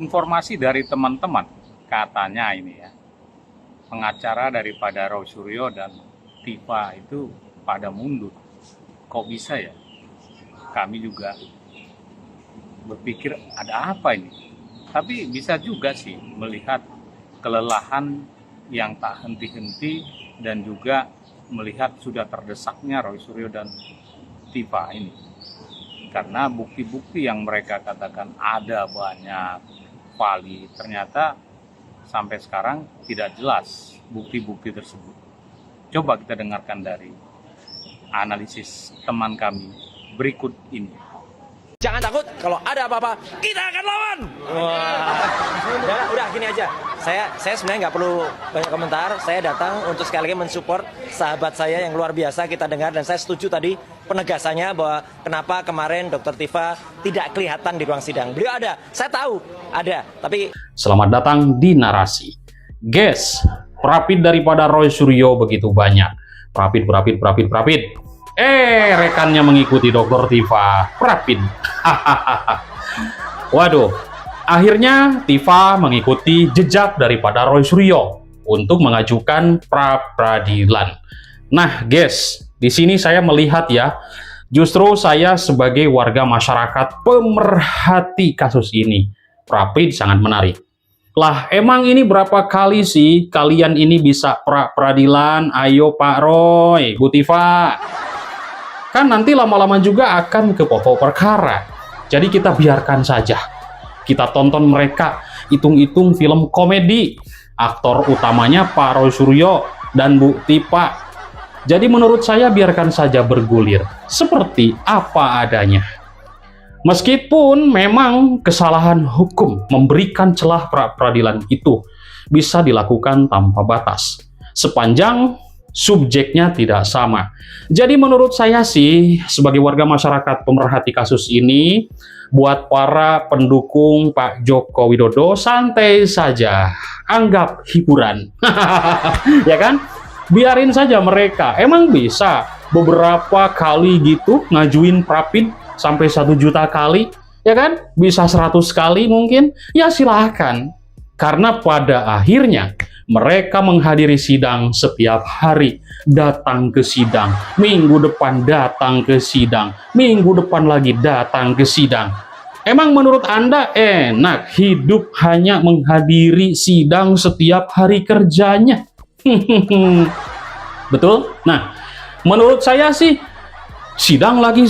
Informasi dari teman-teman, katanya ini ya, pengacara daripada Roy Suryo dan Tifa itu pada mundur. Kok bisa ya? Kami juga berpikir ada apa ini? Tapi bisa juga sih melihat kelelahan yang tak henti-henti dan juga melihat sudah terdesaknya Roy Suryo dan Tifa ini. Karena bukti-bukti yang mereka katakan ada banyak valid, ternyata sampai sekarang tidak jelas bukti-bukti tersebut. Coba kita dengarkan dari analisis teman kami berikut ini. Jangan takut, kalau ada apa-apa, kita akan lawan. Wah, udah gini aja. Saya sebenarnya nggak perlu banyak komentar. Saya datang untuk sekali lagi mensupport sahabat saya yang luar biasa kita dengar. Dan saya setuju tadi penegasannya bahwa kenapa kemarin Dr. Tifa tidak kelihatan di ruang sidang. Beliau ada, saya tahu ada. Tapi selamat datang di Narasi. Guys, Prapid daripada Roy Suryo begitu banyak. Prapid. Rekannya mengikuti Dr. Tifa. Prapid. Waduh, akhirnya Tifa mengikuti jejak daripada Roy Suryo untuk mengajukan pra-peradilan. Nah, guys, di sini saya melihat ya, justru saya sebagai warga masyarakat pemerhati kasus ini, Prapid sangat menarik. Lah, emang ini berapa kali sih kalian ini bisa pra-peradilan? Ayo Pak Roy, Bu Tifa. Kan nanti lama-lama juga akan ke pokok perkara. Jadi kita biarkan saja. Kita tonton mereka hitung-hitung film komedi. Aktor utamanya Pak Roy Suryo dan Bu Tifa. Jadi menurut saya biarkan saja bergulir. Seperti apa adanya. Meskipun memang kesalahan hukum memberikan celah pra-peradilan itu bisa dilakukan tanpa batas. Sepanjang subjeknya tidak sama. Jadi menurut saya sih, sebagai warga masyarakat pemerhati kasus ini, buat para pendukung Pak Joko Widodo, santai saja. Anggap hiburan. Ya kan? Biarin saja mereka. Emang bisa beberapa kali gitu ngajuin Prapid sampai 1 juta kali, ya kan? Bisa 100 kali mungkin, ya silahkan. Karena pada akhirnya mereka menghadiri sidang setiap hari, datang ke sidang, minggu depan datang ke sidang, minggu depan lagi datang ke sidang. Emang menurut Anda enak hidup hanya menghadiri sidang setiap hari kerjanya? Betul? Nah, menurut saya sih sidang lagi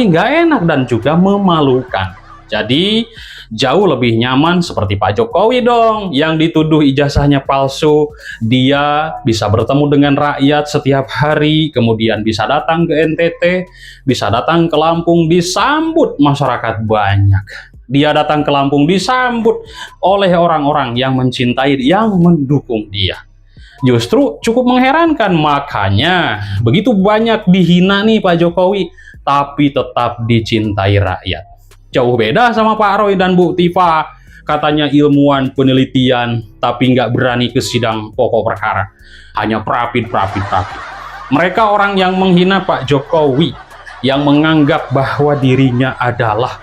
nggak enak dan juga memalukan. Jadi jauh lebih nyaman seperti Pak Jokowi dong, yang dituduh ijazahnya palsu. Dia bisa bertemu dengan rakyat setiap hari, kemudian bisa datang ke NTT, bisa datang ke Lampung, disambut masyarakat banyak. Dia datang ke Lampung disambut oleh orang-orang yang mencintai, yang mendukung dia. Justru cukup mengherankan, makanya begitu banyak dihina nih Pak Jokowi, tapi tetap dicintai rakyat. Jauh beda sama Pak Roy dan Bu Tifa, katanya ilmuwan penelitian, tapi nggak berani ke sidang pokok perkara. Hanya Prapid. Mereka orang yang menghina Pak Jokowi, yang menganggap bahwa dirinya adalah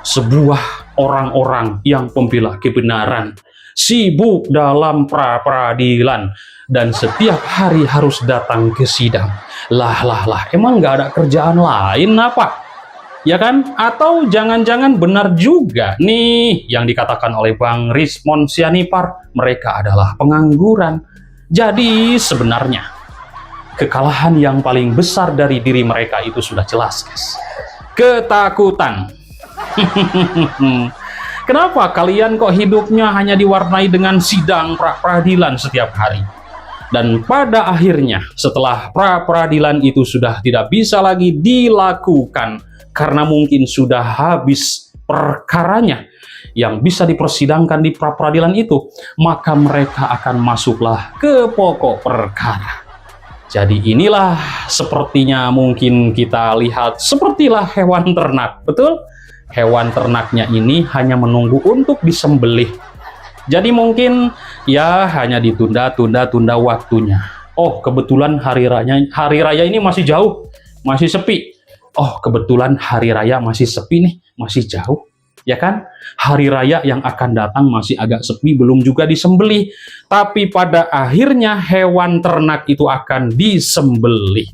sebuah orang-orang yang pembela kebenaran, sibuk dalam pra-peradilan, dan setiap hari harus datang ke sidang. Lah, emang nggak ada kerjaan lain apa? Ya kan? Atau jangan-jangan benar juga nih yang dikatakan oleh Bang Rismon Sianipar, mereka adalah pengangguran. Jadi sebenarnya kekalahan yang paling besar dari diri mereka itu sudah jelas, guys. Ketakutan. Kenapa kalian kok hidupnya hanya diwarnai dengan sidang pra-peradilan setiap hari? Dan pada akhirnya setelah pra-peradilan itu sudah tidak bisa lagi dilakukan karena mungkin sudah habis perkaranya yang bisa dipersidangkan di pra-peradilan itu, maka mereka akan masuklah ke pokok perkara. Jadi inilah sepertinya mungkin kita lihat sepertilah hewan ternak, betul? Hewan ternaknya ini hanya menunggu untuk disembelih. Jadi mungkin ya hanya ditunda waktunya. Oh, kebetulan hari raya ini masih jauh, masih sepi. Oh, kebetulan hari raya masih sepi nih, masih jauh. ya kan? Hari raya yang akan datang masih agak sepi, belum juga disembelih. Tapi pada akhirnya hewan ternak itu akan disembelih.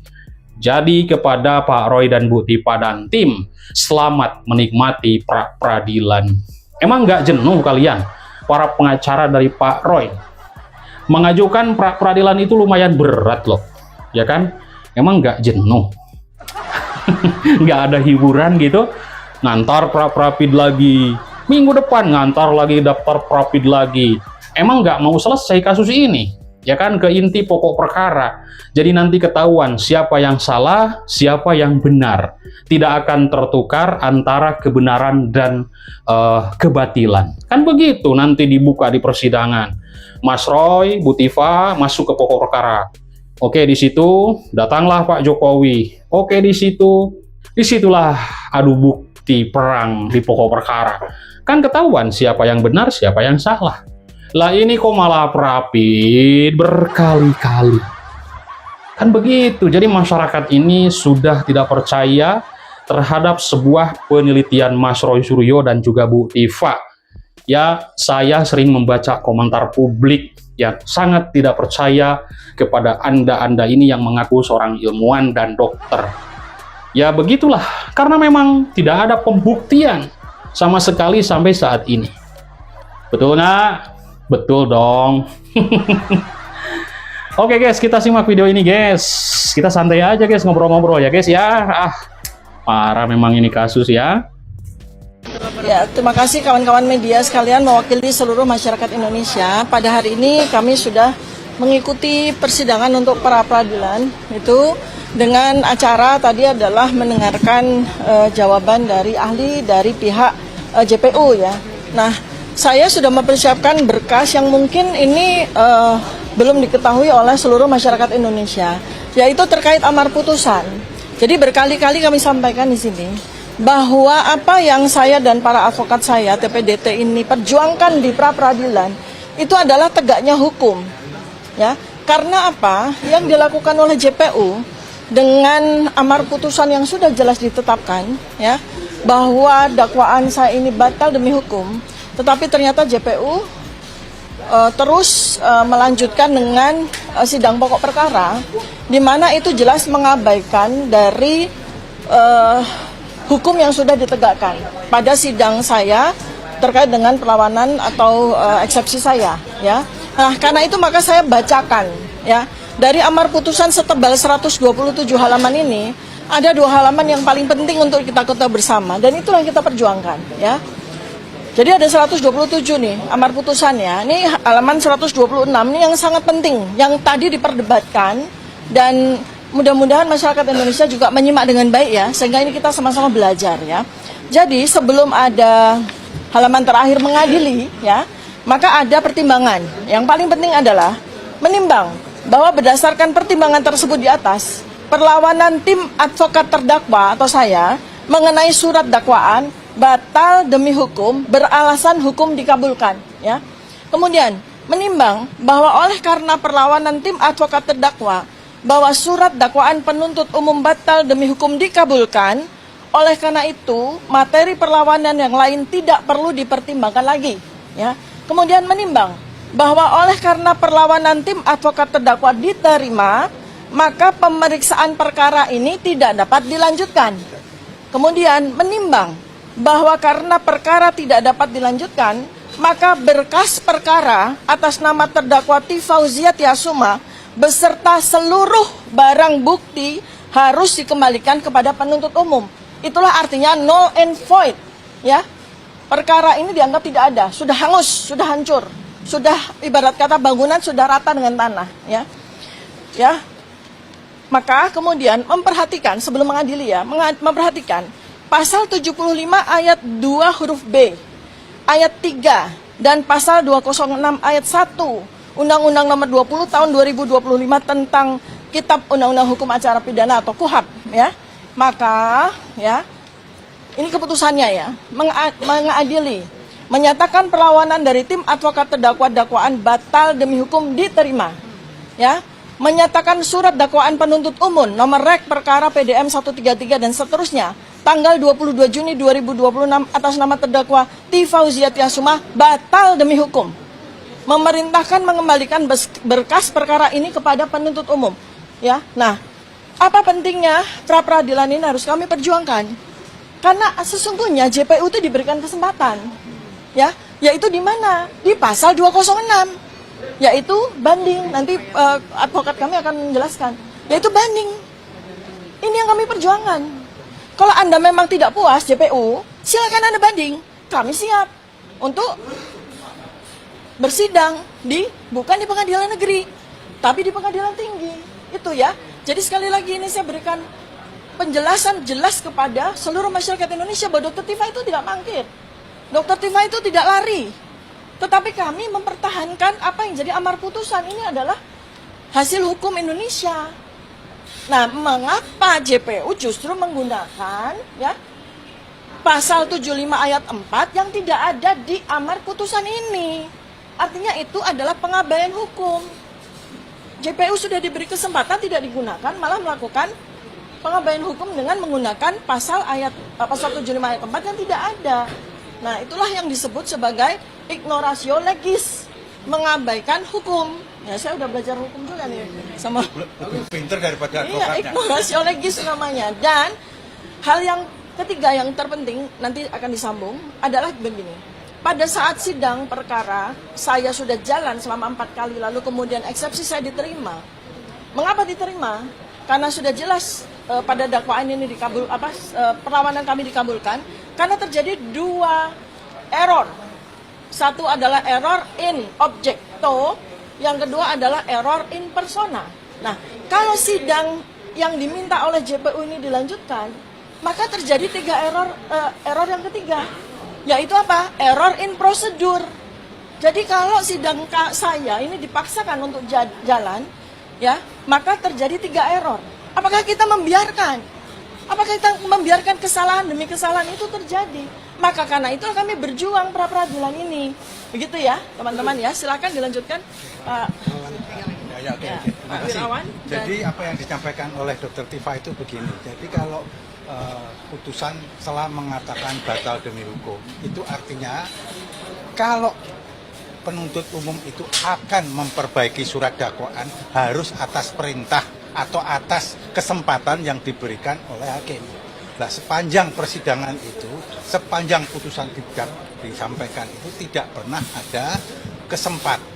Jadi kepada Pak Roy dan Bu Tifa dan tim, selamat menikmati pra-peradilan. Emang nggak jenuh kalian, para pengacara dari Pak Roy? Mengajukan pra-peradilan itu lumayan berat loh, ya kan? Emang nggak jenuh? Nggak ada hiburan gitu? Ngantar pra-prapid lagi, minggu depan ngantar lagi daftar prapid lagi. Emang nggak mau selesai kasus ini? Ya kan, ke inti pokok perkara. Jadi nanti ketahuan siapa yang salah, siapa yang benar. Tidak akan tertukar antara kebenaran dan kebatilan. Kan begitu nanti dibuka di persidangan. Mas Roy, Bu Tifa masuk ke pokok perkara. Oke, di situ datanglah Pak Jokowi. Oke, disitulah adu bukti perang di pokok perkara. Kan ketahuan siapa yang benar, siapa yang salah. Lah ini kok malah prapid berkali-kali. Kan begitu. Jadi masyarakat ini sudah tidak percaya terhadap sebuah penelitian Mas Roy Suryo dan juga Bu Tifa. Ya, saya sering membaca komentar publik yang sangat tidak percaya kepada Anda ini yang mengaku seorang ilmuwan dan dokter. Ya begitulah, karena memang tidak ada pembuktian sama sekali sampai saat ini. Betul nggak? Betul dong. Oke guys, kita simak video ini guys. Kita santai aja guys, ngobrol-ngobrol ya guys ya. Parah memang ini kasus ya. Ya, terima kasih kawan-kawan media sekalian mewakili seluruh masyarakat Indonesia. Pada hari ini kami sudah mengikuti persidangan untuk pra-peradilan itu dengan acara tadi adalah mendengarkan jawaban dari ahli dari pihak JPU ya. Nah, saya sudah mempersiapkan berkas yang mungkin ini belum diketahui oleh seluruh masyarakat Indonesia, yaitu terkait amar putusan. Jadi berkali-kali kami sampaikan di sini bahwa apa yang saya dan para advokat saya TPDT ini perjuangkan di pra-peradilan itu adalah tegaknya hukum. Ya, karena apa yang dilakukan oleh JPU dengan amar putusan yang sudah jelas ditetapkan, ya, bahwa dakwaan saya ini batal demi hukum, tetapi ternyata JPU terus melanjutkan dengan sidang pokok perkara, di mana itu jelas mengabaikan dari hukum yang sudah ditegakkan pada sidang saya terkait dengan perlawanan atau eksepsi saya, ya. Nah, karena itu maka saya bacakan, ya, dari amar putusan setebal 127 halaman ini ada 2 halaman yang paling penting untuk kita ketahui bersama, dan itu yang kita perjuangkan, ya. Jadi ada 127 nih amar putusannya. Ini halaman 126 ini yang sangat penting, yang tadi diperdebatkan, dan mudah-mudahan masyarakat Indonesia juga menyimak dengan baik ya, sehingga ini kita sama-sama belajar ya. Jadi sebelum ada halaman terakhir mengadili ya, maka ada pertimbangan. Yang paling penting adalah menimbang bahwa berdasarkan pertimbangan tersebut di atas, perlawanan tim advokat terdakwa atau saya mengenai surat dakwaan batal demi hukum beralasan hukum dikabulkan ya. Kemudian menimbang bahwa oleh karena perlawanan tim advokat terdakwa bahwa surat dakwaan penuntut umum batal demi hukum dikabulkan, oleh karena itu materi perlawanan yang lain tidak perlu dipertimbangkan lagi ya. Kemudian menimbang bahwa oleh karena perlawanan tim advokat terdakwa diterima, maka pemeriksaan perkara ini tidak dapat dilanjutkan. Kemudian menimbang bahwa karena perkara tidak dapat dilanjutkan, maka berkas perkara atas nama terdakwa Tifauziah Tiasuma beserta seluruh barang bukti harus dikembalikan kepada penuntut umum. Itulah artinya null and void, ya. Perkara ini dianggap tidak ada, sudah hangus, sudah hancur, sudah ibarat kata bangunan sudah rata dengan tanah, ya. Ya. Maka kemudian memperhatikan sebelum mengadili ya, memperhatikan pasal 75 ayat 2 huruf B, ayat 3 dan pasal 206 ayat 1 Undang-Undang Nomor 20 tahun 2025 tentang Kitab Undang-Undang Hukum Acara Pidana atau KUHAP ya. Maka ya, ini keputusannya ya, mengadili, menyatakan perlawanan dari tim advokat terdakwa dakwaan batal demi hukum diterima. Ya. Menyatakan surat dakwaan penuntut umum nomor rek perkara PDM 133 dan seterusnya tanggal 22 Juni 2026 atas nama terdakwa T. Fauziatia Sumah batal demi hukum. Memerintahkan mengembalikan berkas perkara ini kepada penuntut umum. Ya, nah, apa pentingnya pra peradilan ini harus kami perjuangkan? Karena sesungguhnya JPU itu diberikan kesempatan, ya, yaitu di mana? Di pasal 206, yaitu banding. Nanti advokat kami akan menjelaskan, yaitu banding. Ini yang kami perjuangkan. Kalau Anda memang tidak puas JPU, silakan Anda banding. Kami siap untuk bersidang bukan di pengadilan negeri, tapi di pengadilan tinggi. Itu ya. Jadi sekali lagi ini saya berikan penjelasan jelas kepada seluruh masyarakat Indonesia bahwa Dr. Tifa itu tidak mangkir. Dr. Tifa itu tidak lari. Tetapi kami mempertahankan apa yang jadi amar putusan. Ini adalah hasil hukum Indonesia. Nah, mengapa JPU justru menggunakan ya pasal 75 ayat 4 yang tidak ada di amar putusan ini? Artinya itu adalah pengabaian hukum. JPU sudah diberi kesempatan tidak digunakan, malah melakukan pengabaian hukum dengan menggunakan pasal 75 ayat 4 yang tidak ada. Nah, itulah yang disebut sebagai ignoratio legis, mengabaikan hukum. Ya, saya udah belajar hukum juga nih sama lebih pinter daripada iya, advokatnya. ignoratio legis namanya. Dan hal yang ketiga yang terpenting nanti akan disambung adalah begini. Pada saat sidang perkara, saya sudah jalan selama 4 kali, lalu kemudian eksepsi saya diterima. Mengapa diterima? Karena sudah jelas pada dakwaan ini perlawanan kami dikabulkan, karena terjadi 2 error. Satu adalah error in objecto, yang kedua adalah error in persona. Nah, kalau sidang yang diminta oleh JPU ini dilanjutkan, maka terjadi 3 error yang ketiga. Yaitu apa? Error in prosedur. Jadi kalau sidang saya ini dipaksakan untuk jalan, ya, maka terjadi 3 error. Apakah kita membiarkan? Apakah kita membiarkan kesalahan demi kesalahan itu terjadi? Maka karena itu kami berjuang pra peradilan ini. Begitu ya, teman-teman ya. Silakan dilanjutkan, Pak. Ya, oke. Terima kasih. Jadi apa yang disampaikan oleh Dr. Tifa itu begini. Jadi kalau putusan telah mengatakan batal demi hukum, itu artinya kalau penuntut umum itu akan memperbaiki surat dakwaan harus atas perintah atau atas kesempatan yang diberikan oleh hakim. Nah, sepanjang persidangan itu, sepanjang putusan tidak disampaikan itu tidak pernah ada kesempatan